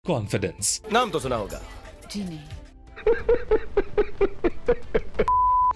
Confidence. नाम तो सुना होगा। जी नहीं।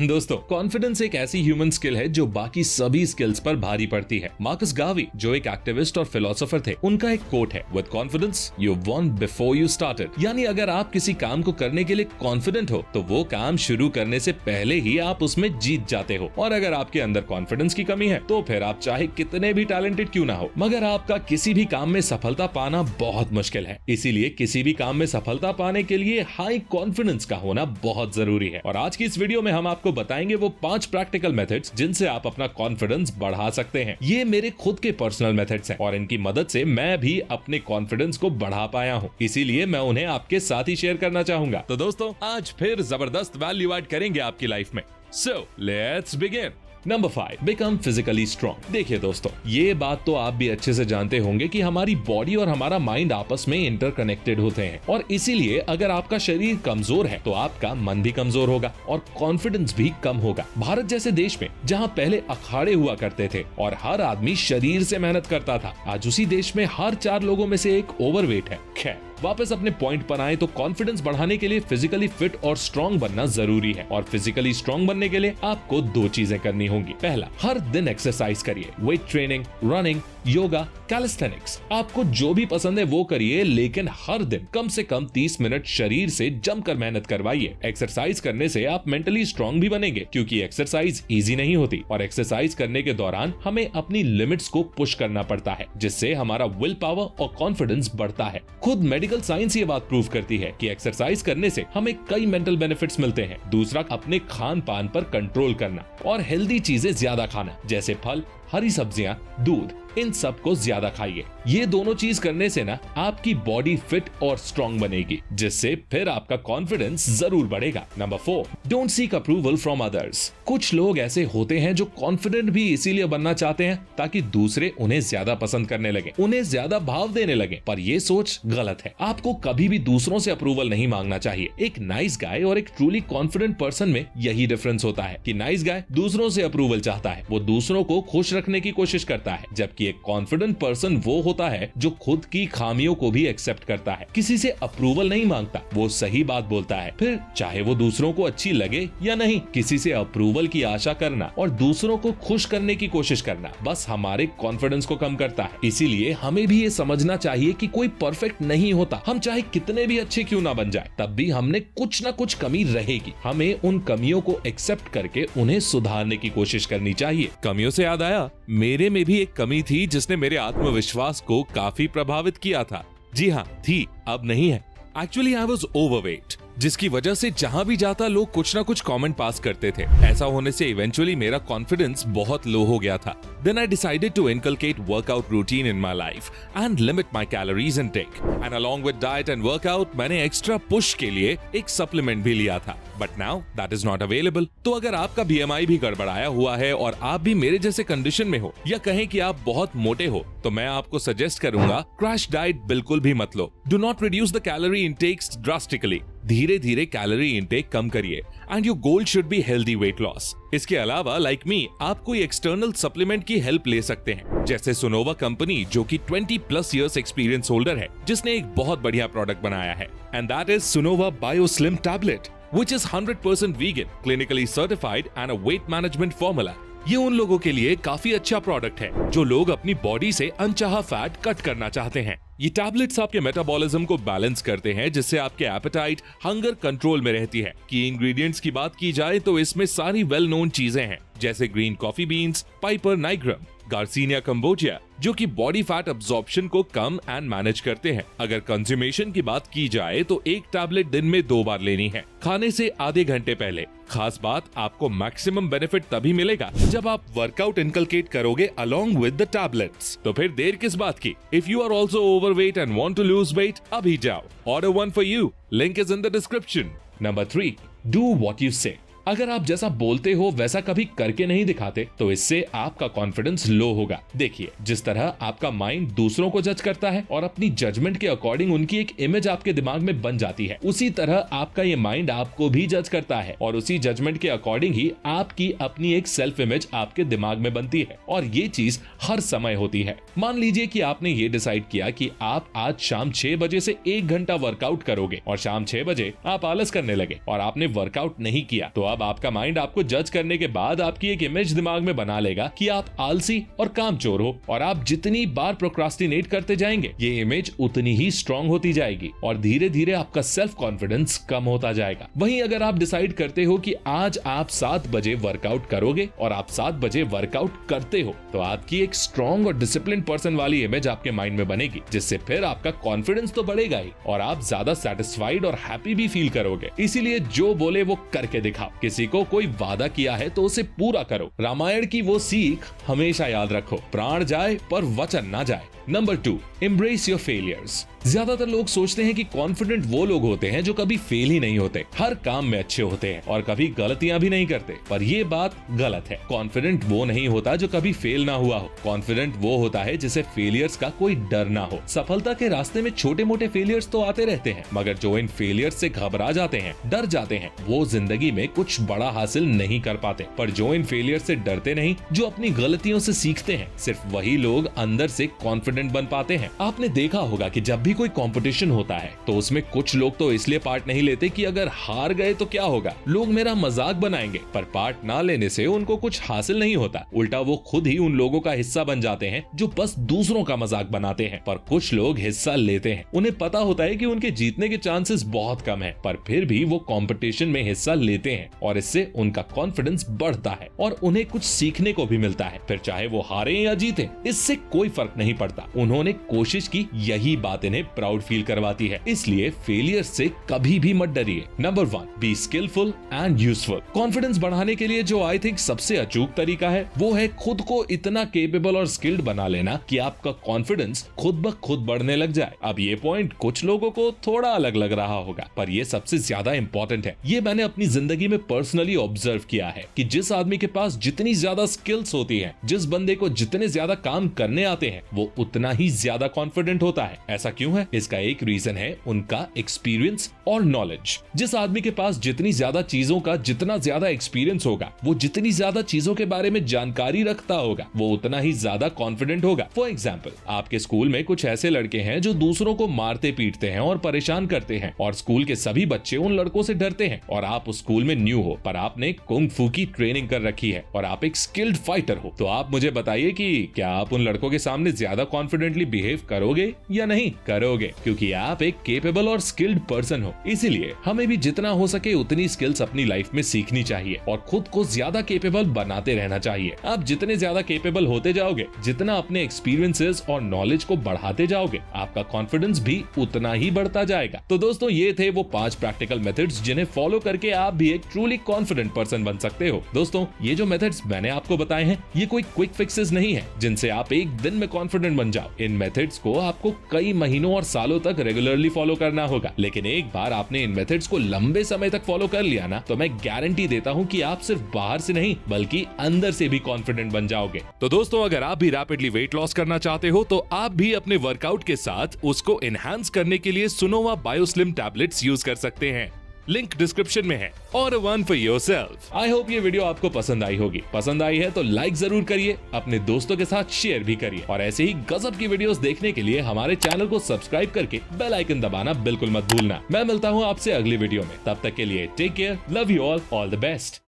दोस्तों, कॉन्फिडेंस एक ऐसी ह्यूमन स्किल है जो बाकी सभी स्किल्स पर भारी पड़ती है। मार्कस गार्वी, जो एक एक्टिविस्ट और फिलोसोफर थे, उनका एक कोट है, with confidence you won before you started. यानी अगर आप किसी काम को करने के लिए कॉन्फिडेंट हो तो वो काम शुरू करने से पहले ही आप उसमें जीत जाते हो। और अगर आपके अंदर कॉन्फिडेंस की कमी है तो फिर आप चाहे कितने भी टैलेंटेड क्यों ना हो, मगर आपका किसी भी काम में सफलता पाना बहुत मुश्किल है। इसीलिए किसी भी काम में सफलता पाने के लिए हाई कॉन्फिडेंस का होना बहुत जरूरी है। और आज की इस वीडियो में हम आपको बताएंगे वो 5 प्रैक्टिकल मेथड्स जिनसे आप अपना कॉन्फिडेंस बढ़ा सकते हैं। ये मेरे खुद के पर्सनल मेथड्स हैं और इनकी मदद से मैं भी अपने कॉन्फिडेंस को बढ़ा पाया हूँ, इसीलिए मैं उन्हें आपके साथ ही शेयर करना चाहूंगा। तो दोस्तों, आज फिर जबरदस्त वैल्यू ऐड करेंगे आपकी लाइफ में। So let's begin. Number 5, become physically strong. देखिए दोस्तों, ये बात तो आप भी अच्छे से जानते होंगे कि हमारी बॉडी और हमारा माइंड आपस में इंटरकनेक्टेड होते हैं और इसीलिए अगर आपका शरीर कमजोर है तो आपका मन भी कमजोर होगा और कॉन्फिडेंस भी कम होगा। भारत जैसे देश में जहां पहले अखाड़े हुआ करते थे और हर आदमी शरीर से मेहनत करता था, आज उसी देश में हर 4 लोगों में से एक ओवरवेट है। खैर, वापस अपने पॉइंट पर आए तो कॉन्फिडेंस बढ़ाने के लिए फिजिकली फिट और स्ट्रॉन्ग बनना जरूरी है और फिजिकली स्ट्रॉन्ग बनने के लिए आपको 2 चीजें करनी होंगी। पहला, हर दिन एक्सरसाइज करिए। Weight training, running, yoga, calisthenics, आपको जो भी पसंद है वो करिए, लेकिन हर दिन कम से कम 30 मिनट शरीर से जमकर मेहनत करवाइए। एक्सरसाइज करने से आप मेंटली स्ट्रॉन्ग भी बनेंगे क्योंकि एक्सरसाइज इजी नहीं होती और एक्सरसाइज करने के दौरान हमें अपनी लिमिट्स को पुश करना पड़ता है, जिससे हमारा विल पावर और कॉन्फिडेंस बढ़ता है। खुद मेडिकल साइंस ये बात प्रूव करती है कि एक्सरसाइज करने से हमें कई मेंटल बेनिफिट्स मिलते हैं। दूसरा, अपने खान पान पर कंट्रोल करना और हेल्दी चीजें ज्यादा खाना, जैसे फल, हरी सब्जियां, दूध, इन सब को ज्यादा खाइए। ये दोनों चीज करने से ना आपकी बॉडी फिट और स्ट्रॉन्ग बनेगी, जिससे फिर आपका कॉन्फिडेंस जरूर बढ़ेगा। Number 4, don't seek approval from others. कुछ लोग ऐसे होते हैं जो कॉन्फिडेंट भी इसीलिए बनना चाहते हैं ताकि दूसरे उन्हें ज्यादा पसंद करने लगे, उन्हें ज्यादा भाव देने लगे, पर ये सोच गलत है। आपको कभी भी दूसरों से अप्रूवल नहीं मांगना चाहिए। एक नाइस गाय और एक ट्रूली कॉन्फिडेंट पर्सन में यही डिफरेंस होता है कि नाइस गाय दूसरों से अप्रूवल चाहता है, वो दूसरों को खुश रखने की कोशिश करता है, जबकि एक कॉन्फिडेंट पर्सन वो होता है जो खुद की खामियों को भी एक्सेप्ट करता है, किसी से अप्रूवल नहीं मांगता, वो सही बात बोलता है, फिर चाहे वो दूसरों को अच्छी लगे या नहीं। किसी से अप्रूवल की आशा करना और दूसरों को खुश करने की कोशिश करना बस हमारे कॉन्फिडेंस को कम करता है। इसीलिए हमें भी ये समझना चाहिए कि कोई परफेक्ट नहीं होता। हम चाहे कितने भी अच्छे क्यों ना बन जाए, तब भी हमने कुछ ना कुछ कमी रहेगी। हमें उन कमियों को एक्सेप्ट करके उन्हें सुधारने की कोशिश करनी चाहिए। कमियों से याद आया, मेरे में भी एक कमी थी जिसने मेरे आत्मविश्वास को काफी प्रभावित किया था। जी हाँ, थी, अब नहीं है। एक्चुअली आई वॉज ओवरवेट, जिसकी वजह से जहां भी जाता लोग कुछ ना कुछ कमेंट पास करते थे। ऐसा होने से इवेंचुअली मेरा कॉन्फिडेंस बहुत लो हो गया था। Then I decided to inculcate workout routine in my life and limit my calories intake. And along with diet and workout, मैंने extra push के लिए एक supplement भी लिया था। But now that is not available. तो अगर आपका BMI भी गड़बड़ाया हुआ है और आप भी मेरे जैसे कंडीशन में हो या कहें कि आप बहुत मोटे हो, तो मैं आपको सजेस्ट करूंगा क्रैश डाइट बिल्कुल भी मत लो। Do not reduce the calorie intakes drastically. धीरे धीरे कैलोरी इंटेक कम करिए and your goal should be healthy weight loss. इसके अलावा लाइक मी आप कोई एक्सटर्नल सप्लीमेंट की हेल्प ले सकते हैं, जैसे सुनोवा कंपनी जो कि 20+ इयर्स एक्सपीरियंस होल्डर है, जिसने एक बहुत बढ़िया प्रोडक्ट बनाया है and that is Sunova bio slim tablet which is 100% vegan, clinically certified and a weight management formula. ये उन लोगों के लिए काफी अच्छा प्रोडक्ट है जो लोग अपनी बॉडी से अनचाहा फैट कट करना चाहते हैं। ये टैबलेट्स आपके मेटाबॉलिज्म को बैलेंस करते हैं, जिससे आपके एपेटाइट, हंगर कंट्रोल में रहती है। की इंग्रेडिएंट्स की बात की जाए तो इसमें सारी वेल नोन चीजें हैं, जैसे green coffee beans, Piper nigrum, garcinia cambogia, जो कि बॉडी फैट अब्जॉर्प्शन को कम एंड मैनेज करते हैं। अगर कंज्यूमेशन की बात की जाए तो एक टैबलेट दिन में 2 बार लेनी है, खाने से आधे घंटे पहले। खास बात, आपको मैक्सिमम बेनिफिट तभी मिलेगा जब आप वर्कआउट इनकलकेट करोगे अलोंग विद द टैबलेट्स। तो फिर देर किस बात की? If you are also overweight and want to lose weight, अभी जाओ, order 1 for you, link is in the description. Number 3, do what you say. अगर आप जैसा बोलते हो वैसा कभी करके नहीं दिखाते तो इससे आपका कॉन्फिडेंस लो होगा। देखिए, जिस तरह आपका माइंड दूसरों को जज करता है और अपनी जजमेंट के अकॉर्डिंग उनकी एक इमेज आपके दिमाग में बन जाती है, उसी तरह आपका ये माइंड आपको भी जज करता है और उसी जजमेंट के अकॉर्डिंग ही आपकी अपनी एक सेल्फ इमेज आपके दिमाग में बनती है। और ये चीज हर समय होती है। मान लीजिए कि आपने ये डिसाइड किया कि आप आज शाम 6 बजे से 1 घंटा वर्कआउट करोगे और शाम 6 बजे आप आलस करने लगे और आपने वर्कआउट नहीं किया, तो अब आपका माइंड आपको जज करने के बाद आपकी एक इमेज दिमाग में बना लेगा कि आप आलसी और कामचोर हो और आप जितनी बार प्रोक्रास्टिनेट करते जाएंगे ये इमेज उतनी ही स्ट्रांग होती जाएगी और धीरे धीरे आपका सेल्फ कॉन्फिडेंस कम होता जाएगा। वहीं अगर आप डिसाइड करते हो कि आज आप 7 बजे वर्कआउट करोगे और आप 7 बजे वर्कआउट करते हो, तो आपकी एक स्ट्रांग और डिसिप्लिन पर्सन वाली इमेज आपके माइंड में बनेगी, जिससे फिर आपका कॉन्फिडेंस तो बढ़ेगा ही और आप ज्यादा सेटिस्फाइड और हैप्पी भी फील करोगे। इसीलिए जो बोले वो करके दिखाओ। किसी को कोई वादा किया है तो उसे पूरा करो। रामायण की वो सीख हमेशा याद रखो, प्राण जाए पर वचन ना जाए। Number 2, embrace your failures. ज्यादातर लोग सोचते हैं कि कॉन्फिडेंट वो लोग होते हैं जो कभी फेल ही नहीं होते, हर काम में अच्छे होते हैं और कभी गलतियां भी नहीं करते, पर ये बात गलत है। कॉन्फिडेंट वो नहीं होता जो कभी फेल ना हुआ हो। कॉन्फिडेंट वो होता है जिसे फेलियर्स का कोई डर ना हो। सफलता के रास्ते में छोटे मोटे फेलियर्स तो आते रहते हैं, मगर जो इन फेलियर्स से घबरा जाते हैं, डर जाते हैं, वो जिंदगी में कुछ बड़ा हासिल नहीं कर पाते। पर जो इन फेलियर से डरते नहीं, जो अपनी गलतियों से सीखते हैं, सिर्फ वही लोग अंदर से कॉन्फिडेंट बन पाते हैं। आपने देखा होगा कि जब भी कोई कंपटीशन होता है तो उसमें कुछ लोग तो इसलिए पार्ट नहीं लेते कि अगर हार गए तो क्या होगा, लोग मेरा मजाक बनाएंगे, पर पार्ट ना लेने से उनको कुछ हासिल नहीं होता। उल्टा वो खुद ही उन लोगों का हिस्सा बन जाते हैं जो बस दूसरों का मजाक बनाते हैं। पर कुछ लोग हिस्सा लेते हैं, उन्हें पता होता है कि उनके जीतने के चांसेस बहुत कम है, पर फिर भी वो कंपटीशन में हिस्सा लेते हैं और इससे उनका कॉन्फिडेंस बढ़ता है और उन्हें कुछ सीखने को भी मिलता है। फिर चाहे वो हारे या जीते, इससे कोई फर्क नहीं पड़ता। उन्होंने कोशिश की, यही बात इन्हें प्राउड फील करवाती है। इसलिए फेलियर से कभी भी मत डरिए। Number 1, be skillful and useful. Confidence बढ़ाने के लिए जो आई थिंक सबसे अचूक तरीका है वो है खुद को इतना केपेबल और स्किल्ड बना लेना कि आपका कॉन्फिडेंस खुद ब खुद बढ़ने लग जाए। अब ये पॉइंट कुछ लोगों को थोड़ा अलग लग रहा होगा, पर ये सबसे ज्यादा इंपॉर्टेंट है। ये मैंने अपनी जिंदगी में पर्सनली ऑब्जर्व किया है कि जिस आदमी के पास जितनी ज्यादा स्किल्स होती है, जिस बंदे को जितने ज्यादा काम करने आते हैं, वो उतना ही ज्यादा कॉन्फिडेंट होता है। ऐसा क्यों है? इसका एक रीजन है उनका एक्सपीरियंस और नॉलेज। जिस आदमी के पास जितनी ज्यादा चीजों का जितना ज्यादा एक्सपीरियंस होगा, वो जितनी ज्यादा चीजों के बारे में जानकारी रखता होगा, वो उतना ही ज्यादा कॉन्फिडेंट होगा। फॉर एग्जाम्पल, आपके स्कूल में कुछ ऐसे लड़के हैं जो दूसरों को मारते पीटते हैं और परेशान करते हैं और स्कूल के सभी बच्चे उन लड़कों से डरते हैं और आप उस स्कूल में न्यू हो, पर आपने कुंग फू की ट्रेनिंग कर रखी है और आप एक स्किल्ड फाइटर हो। तो आप मुझे बताइए कि क्या आप उन लड़कों के सामने ज्यादा कॉन्फिडेंटली बिहेव करोगे या नहीं करोगे? क्योंकि आप एक केपेबल और स्किल्ड पर्सन हो। इसीलिए हमें भी जितना हो सके उतनी स्किल्स अपनी लाइफ में सीखनी चाहिए और खुद को ज्यादा केपेबल बनाते रहना चाहिए। आप जितने ज्यादा केपेबल होते जाओगे, जितना अपने एक्सपीरियंसेस और नॉलेज को बढ़ाते जाओगे, आपका कॉन्फिडेंस भी उतना ही बढ़ता जाएगा। तो दोस्तों, ये थे वो 5 प्रैक्टिकल मेथड्स जिन्हें फॉलो करके आप भी एक ट्रूली कॉन्फिडेंट पर्सन बन सकते हो। दोस्तों, ये जो मेथड्स मैंने आपको बताए हैं, ये कोई क्विक फिक्सेस नहीं है जिनसे आप एक दिन में कॉन्फिडेंट बन जाओ। इन मेथड्स को आपको कई महीनों और सालों तक रेगुलरली फॉलो करना होगा, लेकिन एक बार आपने इन मेथड्स को लंबे समय तक फॉलो कर लिया ना, तो मैं गारंटी देता हूं कि आप सिर्फ बाहर से नहीं बल्कि अंदर से भी कॉन्फिडेंट बन जाओगे। तो दोस्तों, अगर आप भी रैपिडली वेट लॉस करना चाहते हो तो आप भी अपने वर्कआउट के साथ उसको एनहांस करने के लिए सुनोवा बायोस्लिम टैबलेट्स यूज कर सकते हैं। लिंक डिस्क्रिप्शन में है। और one for yourself. I hope ये वीडियो आपको पसंद आई होगी। पसंद आई है तो लाइक जरूर करिए, अपने दोस्तों के साथ शेयर भी करिए और ऐसे ही गजब की वीडियोस देखने के लिए हमारे चैनल को सब्सक्राइब करके बेल आइकन दबाना बिल्कुल मत भूलना। मैं मिलता हूँ आपसे अगली वीडियो में, तब तक के लिए take care, love you all the best.